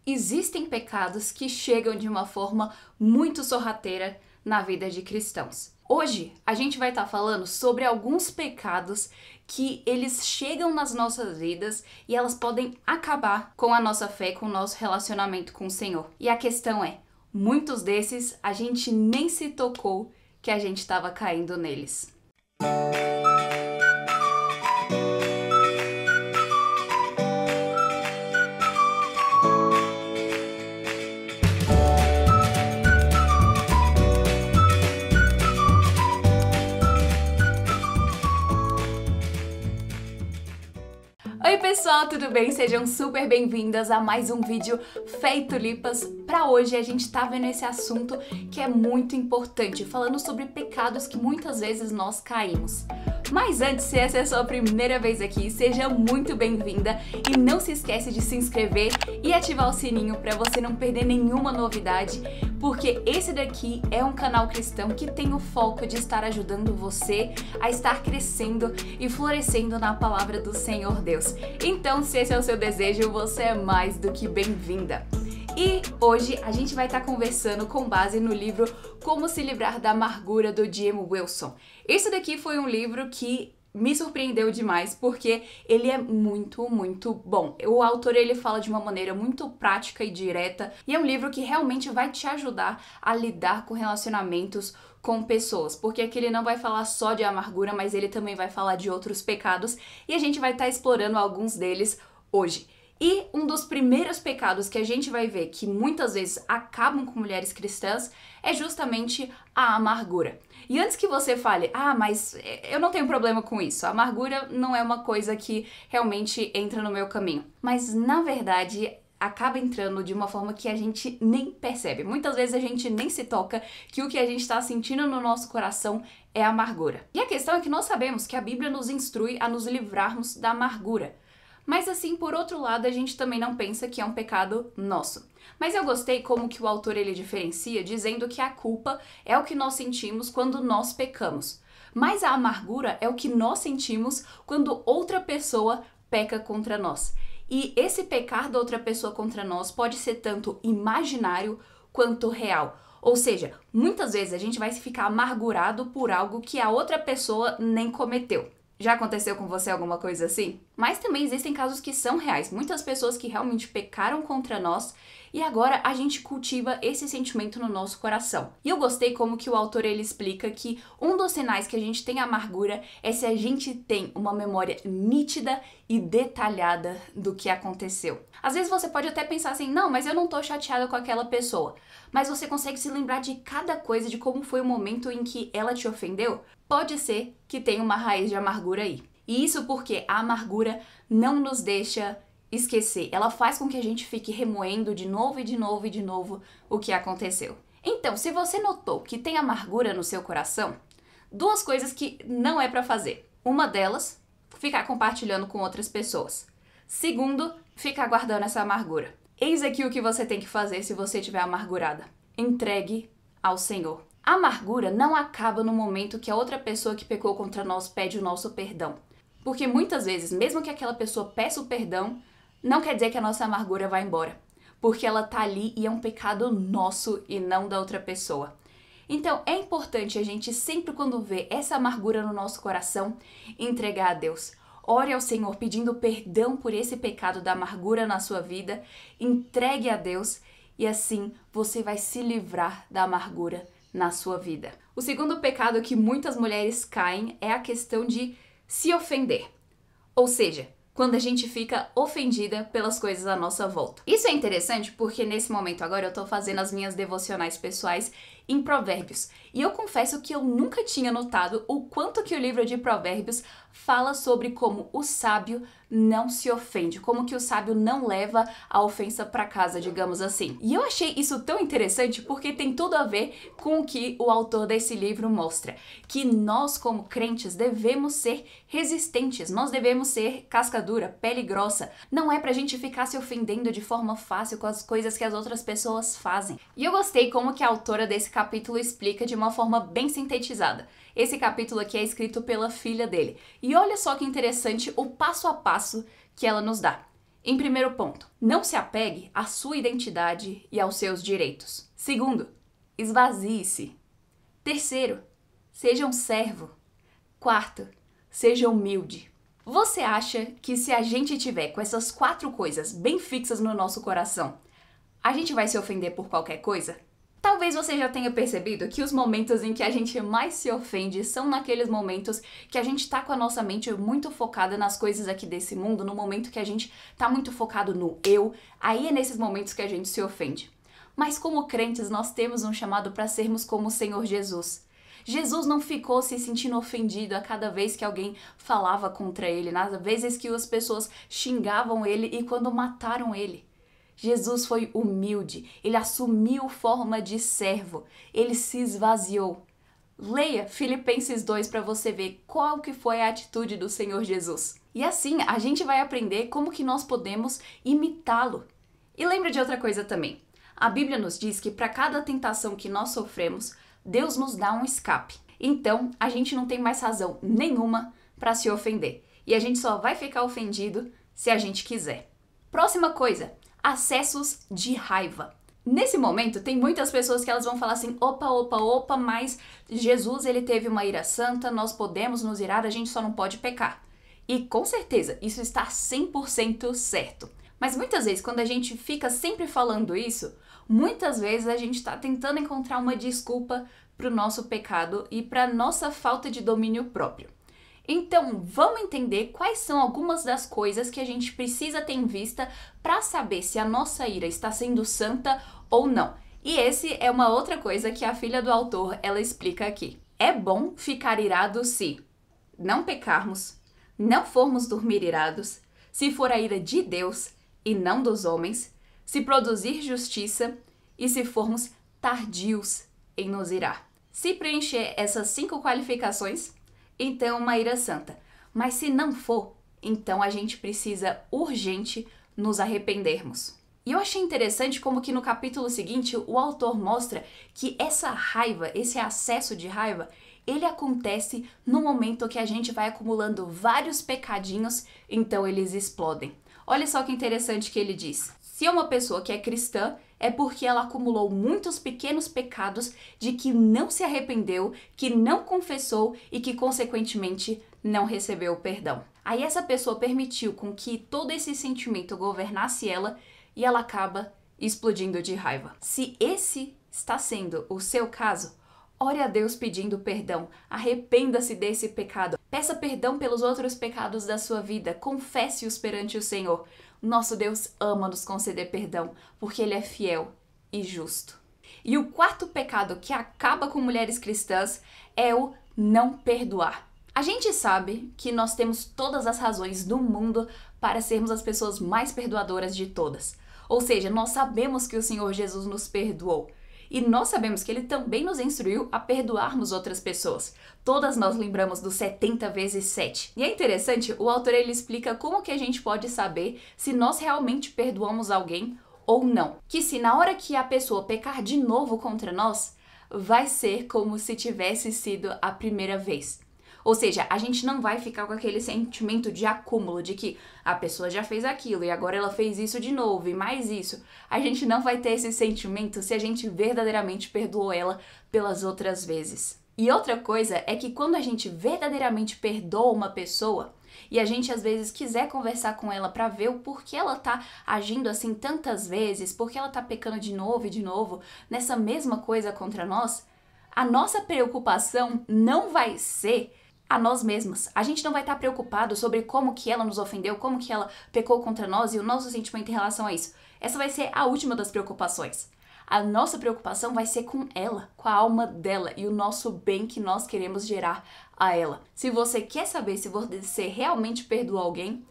Existem pecados que chegam de uma forma muito sorrateira na vida de cristãos. Hoje a gente vai estar falando sobre alguns pecados que eles chegam nas nossas vidas e elas podem acabar com a nossa fé, com o nosso relacionamento com o Senhor. E a questão é, muitos desses a gente nem se tocou que a gente estava caindo neles. Oi pessoal, tudo bem? Sejam super bem-vindas a mais um vídeo Fé e Tulipas. Pra hoje a gente tá vendo esse assunto que é muito importante, falando sobre pecados que muitas vezes nós caímos. Mas antes, se essa é a sua primeira vez aqui, seja muito bem-vinda e não se esquece de se inscrever e ativar o sininho para você não perder nenhuma novidade, porque esse daqui é um canal cristão que tem o foco de estar ajudando você a estar crescendo e florescendo na palavra do Senhor Deus. Então, se esse é o seu desejo, você é mais do que bem-vinda. E hoje a gente vai estar conversando com base no livro Como se livrar da amargura, do J.M. Wilson. Esse daqui foi um livro que me surpreendeu demais porque ele é muito bom. O autor ele fala de uma maneira muito prática e direta e é um livro que realmente vai te ajudar a lidar com relacionamentos com pessoas, porque aqui ele não vai falar só de amargura, mas ele também vai falar de outros pecados e a gente vai estar explorando alguns deles hoje. E um dos primeiros pecados que a gente vai ver que muitas vezes acabam com mulheres cristãs é justamente a amargura. E antes que você fale, mas eu não tenho problema com isso, a amargura não é uma coisa que realmente entra no meu caminho. Mas na verdade acaba entrando de uma forma que a gente nem percebe. Muitas vezes a gente nem se toca que o que a gente está sentindo no nosso coração é amargura. E a questão é que nós sabemos que a Bíblia nos instrui a nos livrarmos da amargura. Mas assim, por outro lado, a gente também não pensa que é um pecado nosso. Mas eu gostei como que o autor ele diferencia, dizendo que a culpa é o que nós sentimos quando nós pecamos. Mas a amargura é o que nós sentimos quando outra pessoa peca contra nós. E esse pecar da outra pessoa contra nós pode ser tanto imaginário quanto real. Ou seja, muitas vezes a gente vai ficar amargurado por algo que a outra pessoa nem cometeu. Já aconteceu com você alguma coisa assim? Mas também existem casos que são reais. Muitas pessoas que realmente pecaram contra nós e agora a gente cultiva esse sentimento no nosso coração. E eu gostei como que o autor ele explica que um dos sinais que a gente tem amargura é se a gente tem uma memória nítida e detalhada do que aconteceu. Às vezes você pode até pensar assim, não, mas eu não tô chateada com aquela pessoa. Mas você consegue se lembrar de cada coisa, de como foi o momento em que ela te ofendeu? Pode ser que tenha uma raiz de amargura aí. E isso porque a amargura não nos deixa esquecer. Ela faz com que a gente fique remoendo de novo e de novo e de novo o que aconteceu. Então, se você notou que tem amargura no seu coração, duas coisas que não é pra fazer. Uma delas, ficar compartilhando com outras pessoas. Segundo, ficar guardando essa amargura. Eis aqui o que você tem que fazer se você estiver amargurada. Entregue ao Senhor. A amargura não acaba no momento que a outra pessoa que pecou contra nós pede o nosso perdão. Porque muitas vezes, mesmo que aquela pessoa peça o perdão, não quer dizer que a nossa amargura vai embora. Porque ela tá ali e é um pecado nosso e não da outra pessoa. Então é importante a gente sempre quando vê essa amargura no nosso coração, entregar a Deus. Ore ao Senhor pedindo perdão por esse pecado da amargura na sua vida, entregue a Deus e assim você vai se livrar da amargura na sua vida. O segundo pecado que muitas mulheres caem é a questão de se ofender. Ou seja, quando a gente fica ofendida pelas coisas à nossa volta. Isso é interessante porque nesse momento agora eu tô fazendo as minhas devocionais pessoais em Provérbios. E eu confesso que eu nunca tinha notado o quanto que o livro de Provérbios fala sobre como o sábio não se ofende, como que o sábio não leva a ofensa para casa, digamos assim. E eu achei isso tão interessante porque tem tudo a ver com o que o autor desse livro mostra, que nós como crentes devemos ser resistentes, nós devemos ser casca dura, pele grossa. Não é pra gente ficar se ofendendo de forma fácil com as coisas que as outras pessoas fazem. E eu gostei como que a autora desse capítulo explica de uma forma bem sintetizada. Esse capítulo aqui é escrito pela filha dele. E olha só que interessante o passo a passo que ela nos dá. Em primeiro ponto, não se apegue à sua identidade e aos seus direitos. Segundo, esvazie-se. Terceiro, seja um servo. Quarto, seja humilde. Você acha que se a gente tiver com essas 4 coisas bem fixas no nosso coração, a gente vai se ofender por qualquer coisa? Talvez você já tenha percebido que os momentos em que a gente mais se ofende são naqueles momentos que a gente tá com a nossa mente muito focada nas coisas aqui desse mundo, no momento que a gente tá muito focado no eu, aí é nesses momentos que a gente se ofende. Mas como crentes, nós temos um chamado para sermos como o Senhor Jesus. Jesus não ficou se sentindo ofendido a cada vez que alguém falava contra ele, nas vezes que as pessoas xingavam ele e quando mataram ele. Jesus foi humilde, ele assumiu forma de servo, ele se esvaziou. Leia Filipenses 2 para você ver qual que foi a atitude do Senhor Jesus. E assim a gente vai aprender como que nós podemos imitá-lo. E lembra de outra coisa também. A Bíblia nos diz que para cada tentação que nós sofremos, Deus nos dá um escape. Então, a gente não tem mais razão nenhuma para se ofender. E a gente só vai ficar ofendido se a gente quiser. Próxima coisa. Acessos de raiva. Nesse momento, tem muitas pessoas que elas vão falar assim, opa, mas Jesus ele teve uma ira santa, nós podemos nos irar, a gente só não pode pecar. E com certeza, isso está 100% certo. Mas muitas vezes, quando a gente fica sempre falando isso, muitas vezes a gente está tentando encontrar uma desculpa para o nosso pecado e para a nossa falta de domínio próprio. Então, vamos entender quais são algumas das coisas que a gente precisa ter em vista para saber se a nossa ira está sendo santa ou não. E esse é uma outra coisa que a filha do autor, ela explica aqui. É bom ficar irado se não pecarmos, não formos dormir irados, se for a ira de Deus e não dos homens, se produzir justiça e se formos tardios em nos irar. Se preencher essas 5 qualificações, então uma ira santa. Mas se não for, então a gente precisa urgente nos arrependermos. E eu achei interessante como que no capítulo seguinte o autor mostra que essa raiva, esse acesso de raiva, ele acontece no momento que a gente vai acumulando vários pecadinhos, então eles explodem. Olha só que interessante que ele diz. Se é uma pessoa que é cristã, é porque ela acumulou muitos pequenos pecados de que não se arrependeu, que não confessou e que, consequentemente, não recebeu o perdão. Aí essa pessoa permitiu com que todo esse sentimento governasse ela e ela acaba explodindo de raiva. Se esse está sendo o seu caso, ore a Deus pedindo perdão, arrependa-se desse pecado, peça perdão pelos outros pecados da sua vida, confesse-os perante o Senhor. Nosso Deus ama nos conceder perdão, porque Ele é fiel e justo. E o 4º pecado que acaba com mulheres cristãs é o não perdoar. A gente sabe que nós temos todas as razões do mundo para sermos as pessoas mais perdoadoras de todas. Ou seja, nós sabemos que o Senhor Jesus nos perdoou. E nós sabemos que Ele também nos instruiu a perdoarmos outras pessoas. Todas nós lembramos do 70 vezes 7. E é interessante, o autor ele explica como que a gente pode saber se nós realmente perdoamos alguém ou não. Que se na hora que a pessoa pecar de novo contra nós, vai ser como se tivesse sido a primeira vez. Ou seja, a gente não vai ficar com aquele sentimento de acúmulo, de que a pessoa já fez aquilo e agora ela fez isso de novo e mais isso. A gente não vai ter esse sentimento se a gente verdadeiramente perdoou ela pelas outras vezes. E outra coisa é que quando a gente verdadeiramente perdoa uma pessoa e a gente às vezes quiser conversar com ela para ver o porquê ela tá agindo assim tantas vezes, porque ela tá pecando de novo e de novo nessa mesma coisa contra nós, a nossa preocupação não vai ser a nós mesmas. A gente não vai estar preocupado sobre como que ela nos ofendeu, como que ela pecou contra nós e o nosso sentimento em relação a isso. Essa vai ser a última das preocupações. A nossa preocupação vai ser com ela, com a alma dela e o nosso bem que nós queremos gerar a ela. Se você quer saber se você realmente perdoou alguém,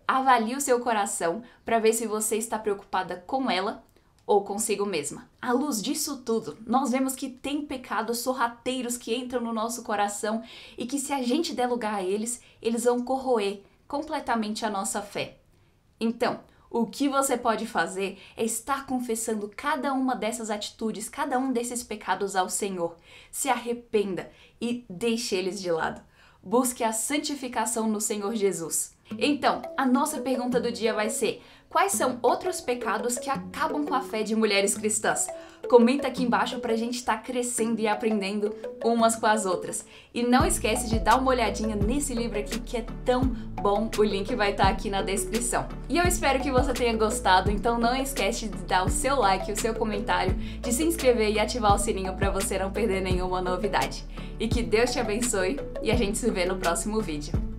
avalie o seu coração para ver se você está preocupada com ela ou consigo mesma. À luz disso tudo, nós vemos que tem pecados sorrateiros que entram no nosso coração e que se a gente der lugar a eles, eles vão corroer completamente a nossa fé. Então, o que você pode fazer é estar confessando cada uma dessas atitudes, cada um desses pecados ao Senhor. Se arrependa e deixe eles de lado. Busque a santificação no Senhor Jesus. Então, a nossa pergunta do dia vai ser: quais são outros pecados que acabam com a fé de mulheres cristãs. Comenta aqui embaixo pra gente estar crescendo e aprendendo umas com as outras. E não esquece de dar uma olhadinha nesse livro aqui que é tão bom, o link vai estar aqui na descrição. E eu espero que você tenha gostado, então não esquece de dar o seu like, o seu comentário, de se inscrever e ativar o sininho para você não perder nenhuma novidade. E que Deus te abençoe e a gente se vê no próximo vídeo.